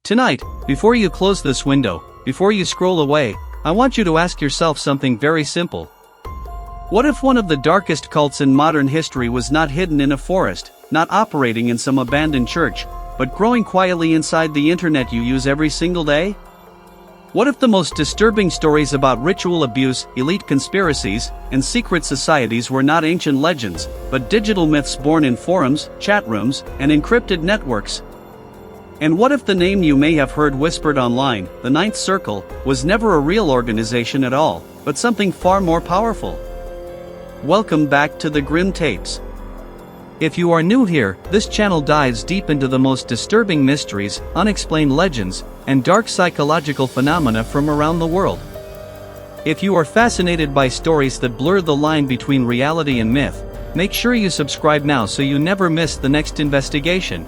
Tonight, before you close this window, before you scroll away, I want you to ask yourself something very simple. What if one of the darkest cults in modern history was not hidden in a forest, not operating in some abandoned church, but growing quietly inside the internet you use every single day? What if the most disturbing stories about ritual abuse, elite conspiracies, and secret societies were not ancient legends, but digital myths born in forums, chat rooms, and encrypted networks? And what if the name you may have heard whispered online, the Ninth Circle, was never a real organization at all, but something far more powerful? Welcome back to the Grim Tapes. If you are new here, this channel dives deep into the most disturbing mysteries, unexplained legends, and dark psychological phenomena from around the world. If you are fascinated by stories that blur the line between reality and myth, make sure you subscribe now so you never miss the next investigation.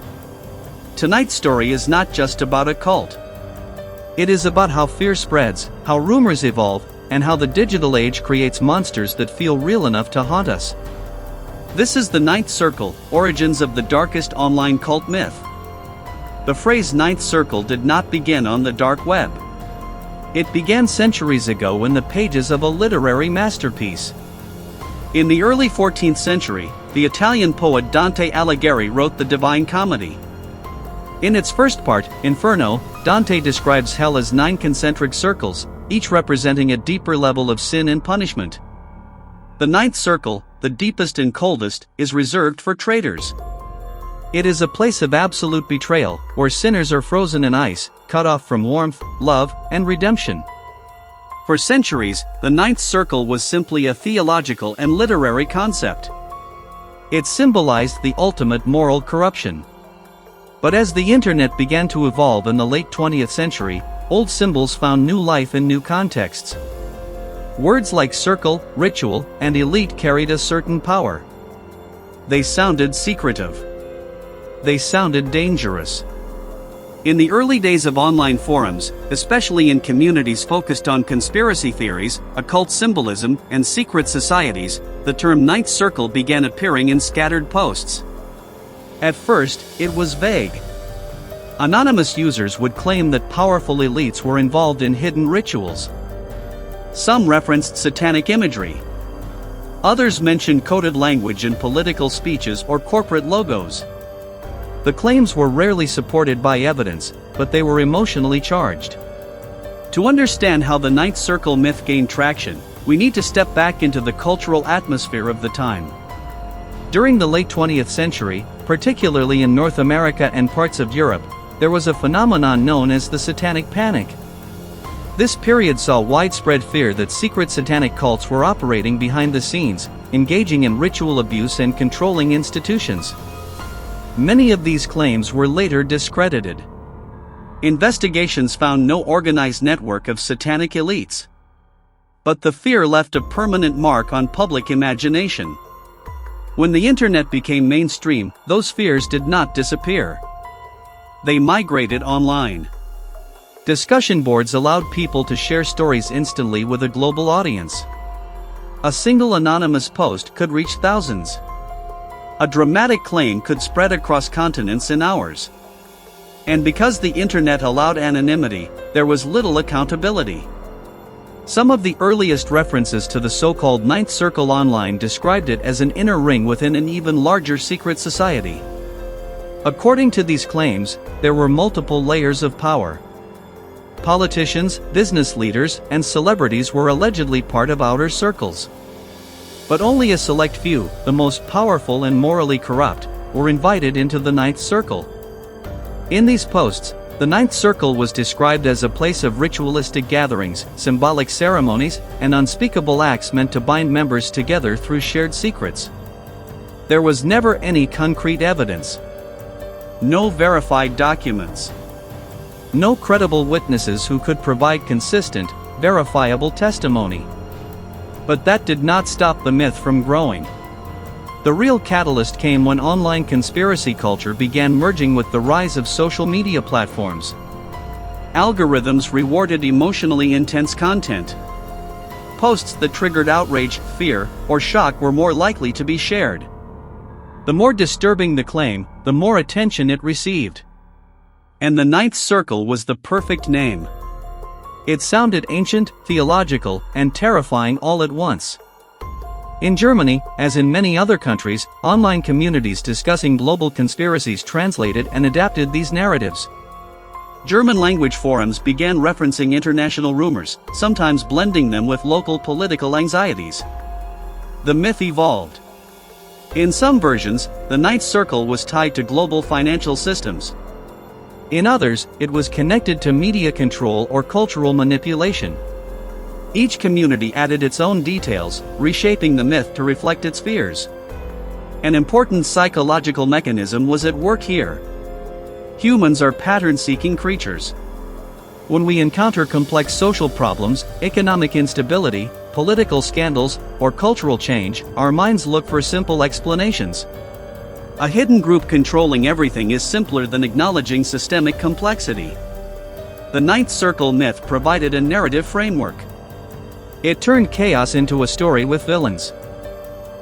Tonight's story is not just about a cult. It is about how fear spreads, how rumors evolve, and how the digital age creates monsters that feel real enough to haunt us. This is the Ninth Circle, origins of the darkest online cult myth. The phrase Ninth Circle did not begin on the dark web. It began centuries ago in the pages of a literary masterpiece. In the early 14th century, the Italian poet Dante Alighieri wrote the Divine Comedy. In its first part, Inferno, Dante describes hell as 9 concentric circles, each representing a deeper level of sin and punishment. The ninth circle, the deepest and coldest, is reserved for traitors. It is a place of absolute betrayal, where sinners are frozen in ice, cut off from warmth, love, and redemption. For centuries, the ninth circle was simply a theological and literary concept. It symbolized the ultimate moral corruption. But as the internet began to evolve in the late 20th century, old symbols found new life in new contexts. Words like circle, ritual, and elite carried a certain power. They sounded secretive. They sounded dangerous. In the early days of online forums, especially in communities focused on conspiracy theories, occult symbolism, and secret societies, the term Ninth Circle began appearing in scattered posts. At first, it was vague. Anonymous users would claim that powerful elites were involved in hidden rituals. Some referenced satanic imagery. Others mentioned coded language in political speeches or corporate logos. The claims were rarely supported by evidence, but they were emotionally charged. To understand how the Ninth Circle myth gained traction, we need to step back into the cultural atmosphere of the time. During the late 20th century, particularly in North America and parts of Europe, there was a phenomenon known as the Satanic Panic. This period saw widespread fear that secret satanic cults were operating behind the scenes, engaging in ritual abuse and controlling institutions. Many of these claims were later discredited. Investigations found no organized network of satanic elites. But the fear left a permanent mark on public imagination. When the internet became mainstream, those fears did not disappear. They migrated online. Discussion boards allowed people to share stories instantly with a global audience. A single anonymous post could reach thousands. A dramatic claim could spread across continents in hours. And because the internet allowed anonymity, there was little accountability. Some of the earliest references to the so-called Ninth Circle online described it as an inner ring within an even larger secret society. According to these claims, there were multiple layers of power. Politicians, business leaders, and celebrities were allegedly part of outer circles. But only a select few, the most powerful and morally corrupt, were invited into the Ninth Circle. In these posts, the Ninth Circle was described as a place of ritualistic gatherings, symbolic ceremonies, and unspeakable acts meant to bind members together through shared secrets. There was never any concrete evidence. No verified documents. No credible witnesses who could provide consistent, verifiable testimony. But that did not stop the myth from growing. The real catalyst came when online conspiracy culture began merging with the rise of social media platforms. Algorithms rewarded emotionally intense content. Posts that triggered outrage, fear, or shock were more likely to be shared. The more disturbing the claim, the more attention it received. And the ninth circle was the perfect name. It sounded ancient, theological, and terrifying all at once. In Germany, as in many other countries, online communities discussing global conspiracies translated and adapted these narratives. German-language forums began referencing international rumors, sometimes blending them with local political anxieties. The myth evolved. In some versions, the ninth circle was tied to global financial systems. In others, it was connected to media control or cultural manipulation. Each community added its own details, reshaping the myth to reflect its fears. An important psychological mechanism was at work here. Humans are pattern-seeking creatures. When we encounter complex social problems, economic instability, political scandals, or cultural change, our minds look for simple explanations. A hidden group controlling everything is simpler than acknowledging systemic complexity. The ninth circle myth provided a narrative framework. It turned chaos into a story with villains.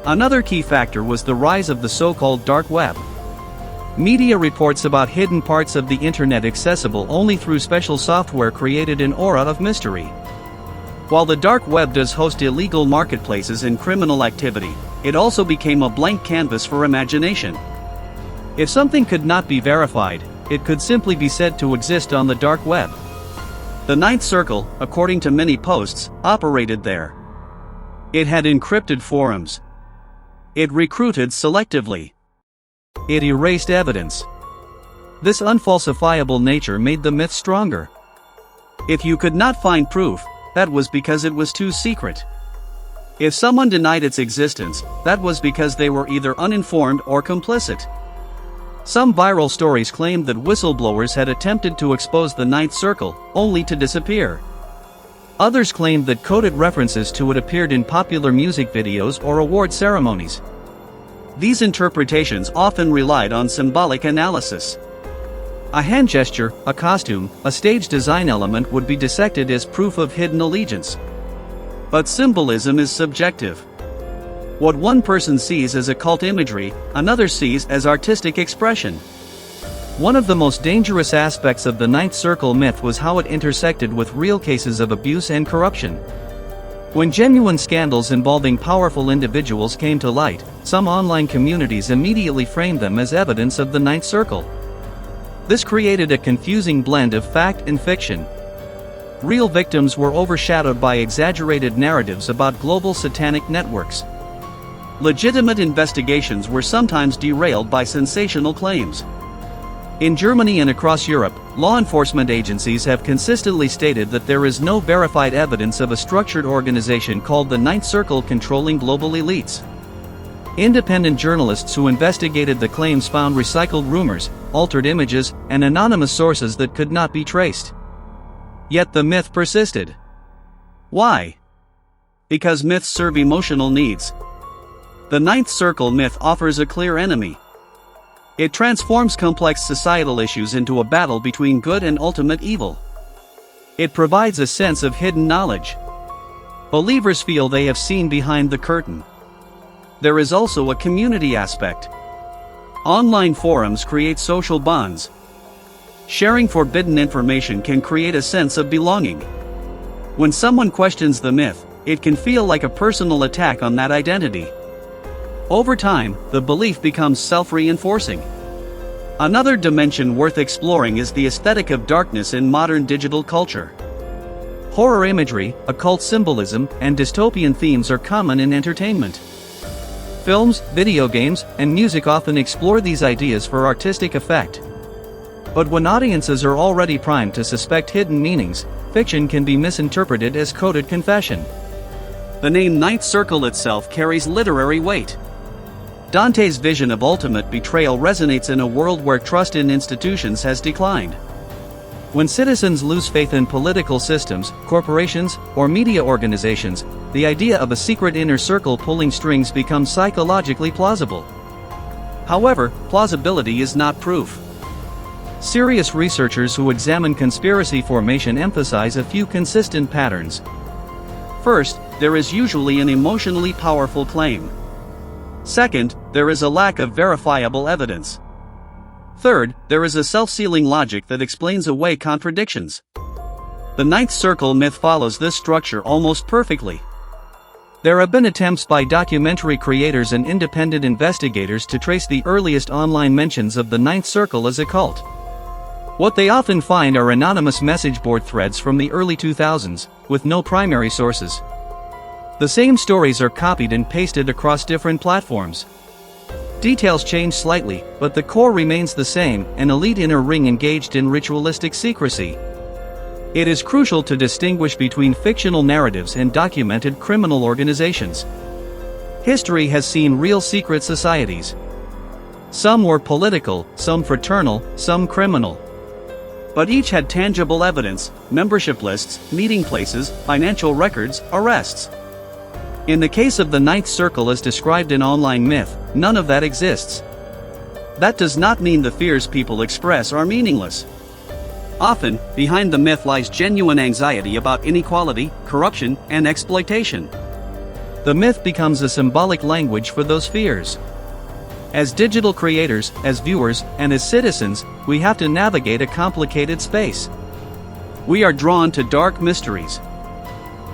Another key factor was the rise of the so-called dark web. Media reports about hidden parts of the internet accessible only through special software created an aura of mystery. While the dark web does host illegal marketplaces and criminal activity, it also became a blank canvas for imagination. If something could not be verified, it could simply be said to exist on the dark web. The ninth circle, according to many posts, operated there. It had encrypted forums. It recruited selectively. It erased evidence. This unfalsifiable nature made the myth stronger. If you could not find proof, that was because it was too secret. If someone denied its existence, that was because they were either uninformed or complicit. Some viral stories claimed that whistleblowers had attempted to expose the ninth circle, only to disappear. Others claimed that coded references to it appeared in popular music videos or award ceremonies. These interpretations often relied on symbolic analysis. A hand gesture, a costume, a stage design element would be dissected as proof of hidden allegiance. But symbolism is subjective. What one person sees as occult imagery, another sees as artistic expression. One of the most dangerous aspects of the ninth circle myth was how it intersected with real cases of abuse and corruption. When genuine scandals involving powerful individuals came to light, some online communities immediately framed them as evidence of the ninth circle. This created a confusing blend of fact and fiction. Real victims were overshadowed by exaggerated narratives about global satanic networks. Legitimate investigations were sometimes derailed by sensational claims. In Germany and across Europe, law enforcement agencies have consistently stated that there is no verified evidence of a structured organization called the Ninth Circle controlling global elites. Independent journalists who investigated the claims found recycled rumors, altered images, and anonymous sources that could not be traced. Yet the myth persisted. Why? Because myths serve emotional needs. The ninth circle myth offers a clear enemy. It transforms complex societal issues into a battle between good and ultimate evil. It provides a sense of hidden knowledge. Believers feel they have seen behind the curtain. There is also a community aspect. Online forums create social bonds. Sharing forbidden information can create a sense of belonging. When someone questions the myth, it can feel like a personal attack on that identity. Over time, the belief becomes self-reinforcing. Another dimension worth exploring is the aesthetic of darkness in modern digital culture. Horror imagery, occult symbolism, and dystopian themes are common in entertainment. Films, video games, and music often explore these ideas for artistic effect. But when audiences are already primed to suspect hidden meanings, fiction can be misinterpreted as coded confession. The name Ninth Circle itself carries literary weight. Dante's vision of ultimate betrayal resonates in a world where trust in institutions has declined. When citizens lose faith in political systems, corporations, or media organizations, the idea of a secret inner circle pulling strings becomes psychologically plausible. However, plausibility is not proof. Serious researchers who examine conspiracy formation emphasize a few consistent patterns. First, there is usually an emotionally powerful claim. Second, there is a lack of verifiable evidence. Third, there is a self-sealing logic that explains away contradictions. The ninth circle myth follows this structure almost perfectly. There have been attempts by documentary creators and independent investigators to trace the earliest online mentions of the ninth circle as a cult. What they often find are anonymous message board threads from the early 2000s, with no primary sources. The same stories are copied and pasted across different platforms. Details change slightly, but the core remains the same: an elite inner ring engaged in ritualistic secrecy. It is crucial to distinguish between fictional narratives and documented criminal organizations. History has seen real secret societies. Some were political, some fraternal, some criminal. But each had tangible evidence: membership lists, meeting places, financial records, arrests. In the case of the ninth circle as described in online myth, none of that exists. That does not mean the fears people express are meaningless. Often, behind the myth lies genuine anxiety about inequality, corruption, and exploitation. The myth becomes a symbolic language for those fears. As digital creators, as viewers, and as citizens, we have to navigate a complicated space. We are drawn to dark mysteries.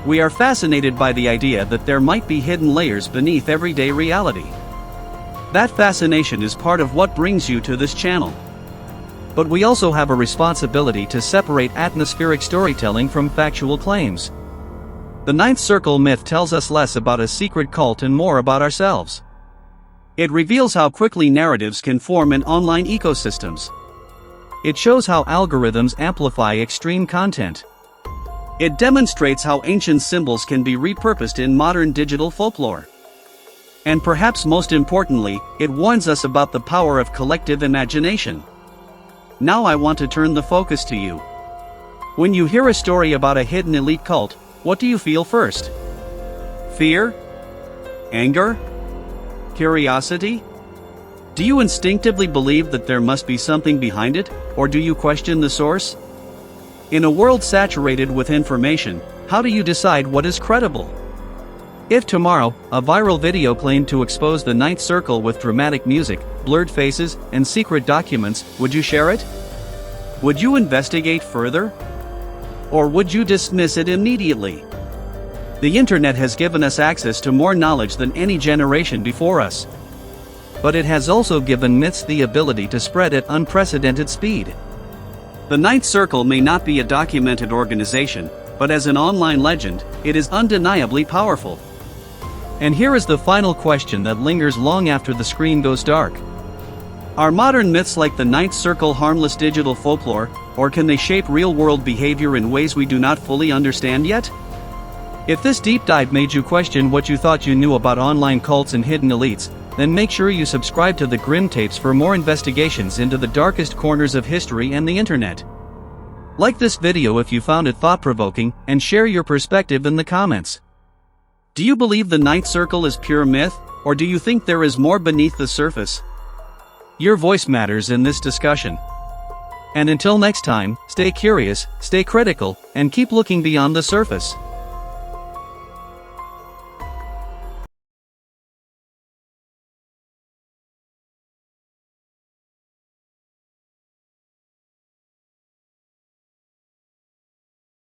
We are fascinated by the idea that there might be hidden layers beneath everyday reality. That fascination is part of what brings you to this channel. But we also have a responsibility to separate atmospheric storytelling from factual claims. The ninth circle myth tells us less about a secret cult and more about ourselves. It reveals how quickly narratives can form in online ecosystems. It shows how algorithms amplify extreme content. It demonstrates how ancient symbols can be repurposed in modern digital folklore. And perhaps most importantly, it warns us about the power of collective imagination. Now I want to turn the focus to you. When you hear a story about a hidden elite cult, what do you feel first? Fear? Anger? Curiosity? Do you instinctively believe that there must be something behind it, or do you question the source? In a world saturated with information, how do you decide what is credible? If tomorrow, a viral video claimed to expose the ninth circle with dramatic music, blurred faces, and secret documents, would you share it? Would you investigate further? Or would you dismiss it immediately? The internet has given us access to more knowledge than any generation before us. But it has also given myths the ability to spread at unprecedented speed. The ninth circle may not be a documented organization, but as an online legend, it is undeniably powerful. And here is the final question that lingers long after the screen goes dark. Are modern myths like the ninth circle harmless digital folklore, or can they shape real-world behavior in ways we do not fully understand yet? If this deep dive made you question what you thought you knew about online cults and hidden elites, then make sure you subscribe to the Grim Tapes for more investigations into the darkest corners of history and the internet. Like this video if you found it thought-provoking, and share your perspective in the comments. Do you believe the ninth circle is pure myth, or do you think there is more beneath the surface? Your voice matters in this discussion. And until next time, stay curious, stay critical, and keep looking beyond the surface.